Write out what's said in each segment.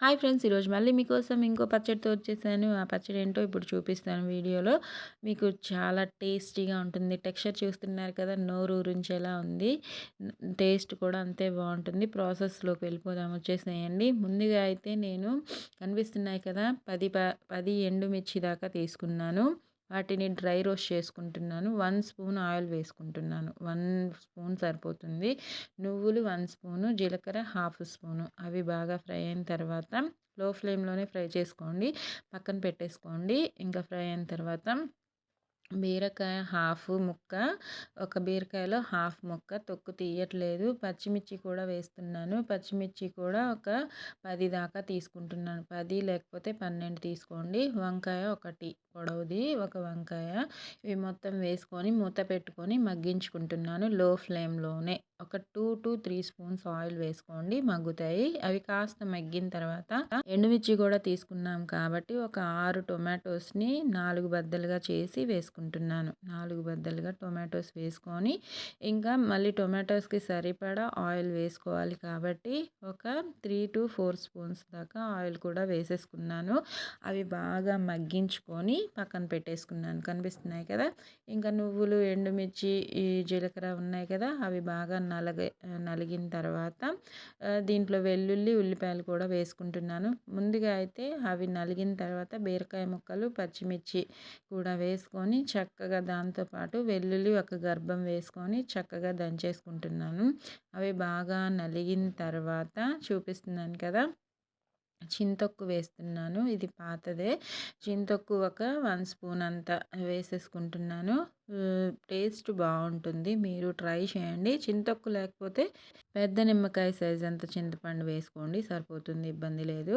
Hi friends! ఈరోజు మళ్ళీ మీకోసం ఇంకో పచ్చడితో వచ్చేసాను. ఆ పచ్చడి ఏంటో ఇప్పుడు చూపిస్తాను వీడియోలో. మీకు చాలా టేస్టీగా ఉంటుంది. టెక్స్చర్ చూస్తున్నారు కదా! నోరు ఊరించేలా ఉంది. టేస్ట్ కూడా అంతే బాగుంటుంది. ప్రాసెస్‌లోకి వెళ్ళిపోదాం వచ్చేసేయండి. ముందుగా అయితే నేను కనిపిస్తున్నాయి కదా! 10 ఎండుమిర్చి దాకా తీసుకున్నాను. వాటిని డ్రై రోస్ట్ చేసుకుంటున్నాను. 1 స్పూన్ ఆయిల్ వేసుకుంటున్నాను. 1 స్పూన్ సరిపోతుంది. నువ్వులు 1 స్పూను, జీలకర్ర హాఫ్ స్పూను. అవి బాగా ఫ్రై అయిన తర్వాత లో ఫ్లేమ్‌లోనే ఫ్రై చేసుకోండి. పక్కన పెట్టేసుకోండి. ఇంకా ఫ్రై అయిన తర్వాత బీరకాయ హాఫ్ ముక్క, ఒక బీరకాయలో హాఫ్ ముక్క తొక్కు తీయట్లేదు. పచ్చిమిర్చి కూడా వేస్తున్నాను. పచ్చిమిర్చి కూడా ఒక 10 దాకా తీసుకుంటున్నాను. 10 లేకపోతే 12 తీసుకోండి. వంకాయ ఒకటి పొడవుది ఒక వంకాయ. ఇవి మొత్తం వేసుకొని మూత పెట్టుకొని మగ్గించుకుంటున్నాను లో ఫ్లేమ్‌లోనే. ఒక 2-3 స్పూన్స్ ఆయిల్ వేసుకోండి, మగ్గుతాయి. అవి కాస్త మగ్గిన తర్వాత ఎండుమిర్చి కూడా తీసుకున్నాం కాబట్టి ఒక 6 టొమాటోస్‌ని 4 బద్దలుగా చేసి వేసుకుంటున్నాను. 4 బద్దలుగా టొమాటోస్ వేసుకొని ఇంకా మళ్ళీ టొమాటోస్‌కి సరిపడా ఆయిల్ వేసుకోవాలి కాబట్టి ఒక 3-4 స్పూన్స్ దాకా ఆయిల్ కూడా వేసేసుకున్నాను. అవి బాగా మగ్గించుకొని పక్కన పెట్టేసుకున్నాను. కనిపిస్తున్నాయి కదా! ఇంకా నువ్వులు, ఎండుమిర్చి, ఈ జీలకర్ర ఉన్నాయి కదా! అవి బాగా నలిగిన తర్వాత దీంట్లో వెల్లుల్లి, ఉల్లిపాయలు కూడా వేసుకుంటున్నాను. ముందుగా అయితే అవి నలిగిన తర్వాత బీరకాయ ముక్కలు, పచ్చిమిర్చి కూడా వేసుకొని చక్కగా దాంతోపాటు వెల్లుల్లి ఒక గర్భం వేసుకొని చక్కగా దంచేసుకుంటున్నాను. అవి బాగా నలిగిన తర్వాత చూపిస్తున్నాను కదా! చింతొక్కు వేస్తున్నాను. ఇది పాతదే. చింతొక్కు ఒక 1 స్పూన్ అంత వేసేసుకుంటున్నాను. టేస్ట్ బాగుంటుంది. మీరు ట్రై చేయండి. చింతొక్కు లేకపోతే పెద్ద నిమ్మకాయ సైజ్ అంత చింతపండు వేసుకోండి, సరిపోతుంది, ఇబ్బంది లేదు.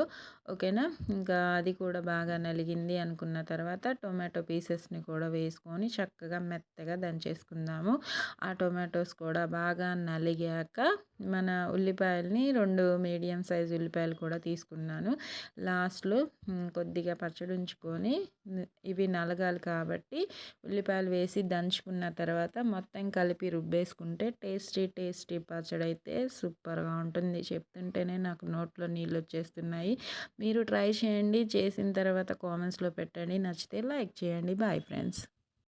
ఓకేనా? ఇంకా అది కూడా బాగా నలిగింది అనుకున్న తర్వాత టొమాటో పీసెస్ని కూడా వేసుకొని చక్కగా మెత్తగా దంచేసుకుందాము. ఆ టొమాటోస్ కూడా బాగా నలిగాక మన ఉల్లిపాయలని 2 మీడియం సైజ్ ఉల్లిపాయలు కూడా తీసుకున్నాను. లాస్ట్‌లో కొద్దిగా పచ్చడి ఉంచుకొని ఇవి నలగాలి కాబట్టి ఉల్లిపాయలు వేసి దంచుకున్న తర్వాత మొత్తం కలిపి రుబ్బేసుకుంటే టేస్టీ పచ్చడి అయితే సూపర్‌గా ఉంటుంది. చెప్తుంటేనే నాకు నోట్లో నీళ్ళు వచ్చేస్తున్నాయి. మీరు ట్రై చేయండి. చేసిన తర్వాత కామెంట్స్‌లో పెట్టండి. నచ్చితే లైక్ చేయండి. Bye friends.